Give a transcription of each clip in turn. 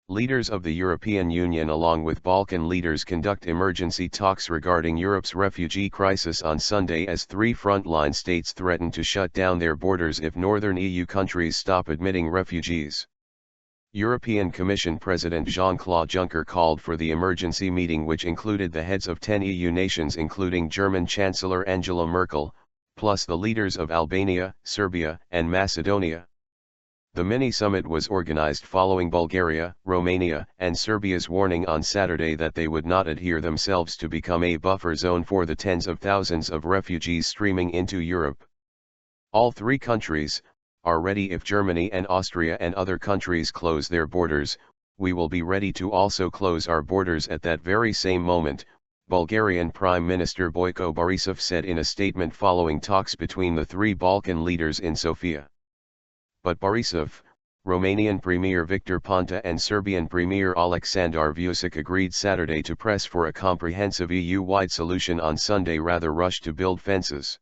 Leaders of the European Union along with Balkan leaders conduct emergency talks regarding Europe's refugee crisis on Sunday as three frontline states threaten to shut down their borders if northern EU countries stop admitting refugees. European Commission President Jean-Claude Juncker called for the emergency meeting, which included the heads of 10 EU nations including German Chancellor Angela Merkel, plus the leaders of Albania, Serbia and Macedonia. The mini-summit was organized following Bulgaria, Romania and Serbia's warning on Saturday that they would not adhere themselves to become a buffer zone for the tens of thousands of refugees streaming into Europe. All three countries are ready if Germany and Austria and other countries close their borders. We will be ready to also close our borders at that very same moment, Bulgarian Prime Minister Boyko Borisov said in a statement following talks between the three Balkan leaders in Sofia. But Borisov, Romanian Premier Victor Ponta and Serbian Premier Aleksandar Vučić agreed Saturday to press for a comprehensive EU-wide solution on Sunday rather rush to build fences.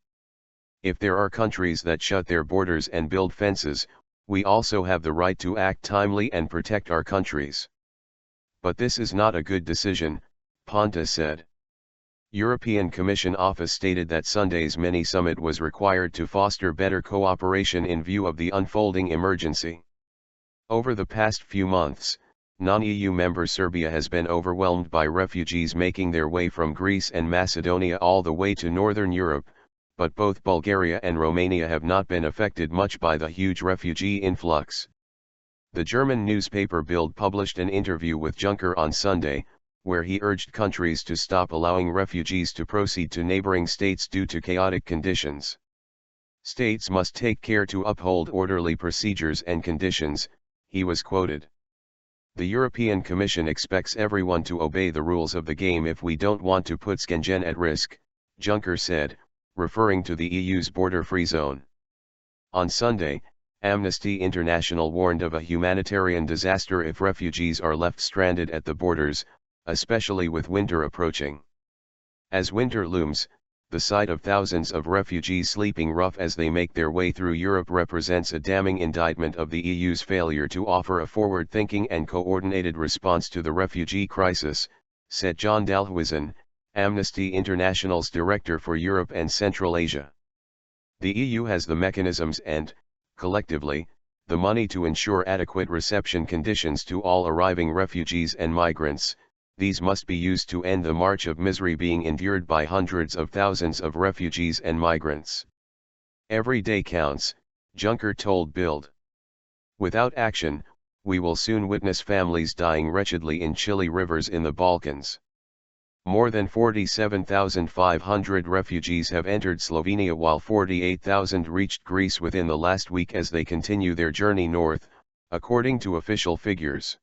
If there are countries that shut their borders and build fences, we also have the right to act timely and protect our countries. But this is not a good decision, Ponta said. European Commission office stated that Sunday's mini-summit was required to foster better cooperation in view of the unfolding emergency. Over the past few months, non-EU member Serbia has been overwhelmed by refugees making their way from Greece and Macedonia all the way to northern Europe, but both Bulgaria and Romania have not been affected much by the huge refugee influx. The German newspaper Bild published an interview with Juncker on Sunday, where he urged countries to stop allowing refugees to proceed to neighboring states due to chaotic conditions. States must take care to uphold orderly procedures and conditions, he was quoted. The European Commission expects everyone to obey the rules of the game if we don't want to put Schengen at risk, Juncker said, referring to the EU's border-free zone. On Sunday, Amnesty International warned of a humanitarian disaster if refugees are left stranded at the borders, especially with winter approaching. As winter looms, the sight of thousands of refugees sleeping rough as they make their way through Europe represents a damning indictment of the EU's failure to offer a forward-thinking and coordinated response to the refugee crisis, said John Dalhuizen, Amnesty International's Director for Europe and Central Asia. The EU has the mechanisms and, collectively, the money to ensure adequate reception conditions to all arriving refugees and migrants. These must be used to end the march of misery being endured by hundreds of thousands of refugees and migrants. Every day counts, Juncker told Bild. Without action, we will soon witness families dying wretchedly in chilly rivers in the Balkans. More than 47,500 refugees have entered Slovenia while 48,000 reached Greece within the last week as they continue their journey north, according to official figures.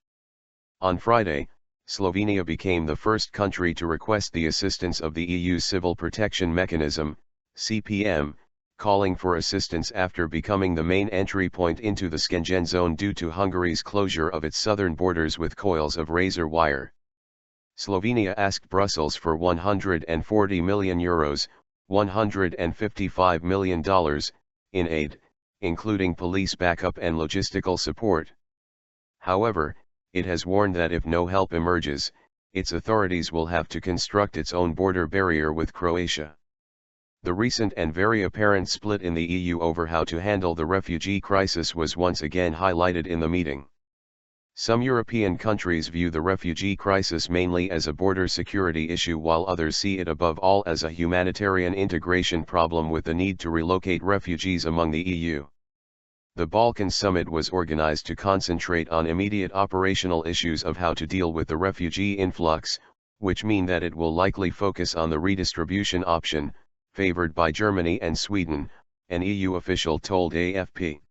On Friday, Slovenia became the first country to request the assistance of the EU Civil Protection Mechanism, CPM, calling for assistance after becoming the main entry point into the Schengen zone due to Hungary's closure of its southern borders with coils of razor wire. Slovenia asked Brussels for €140 million, $155 million, in aid, including police backup and logistical support. However, it has warned that if no help emerges, its authorities will have to construct its own border barrier with Croatia. The recent and very apparent split in the EU over how to handle the refugee crisis was once again highlighted in the meeting. Some European countries view the refugee crisis mainly as a border security issue while others see it above all as a humanitarian integration problem with the need to relocate refugees among the EU. The Balkan Summit was organized to concentrate on immediate operational issues of how to deal with the refugee influx, which mean that it will likely focus on the redistribution option, favored by Germany and Sweden, an EU official told AFP.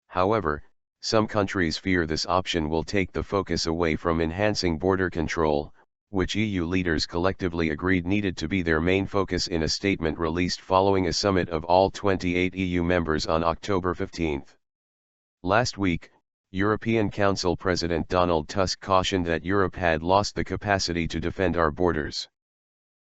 However, some countries fear this option will take the focus away from enhancing border control, which EU leaders collectively agreed needed to be their main focus in a statement released following a summit of all 28 EU members on October 15. Last week, European Council President Donald Tusk cautioned that Europe had lost the capacity to defend our borders.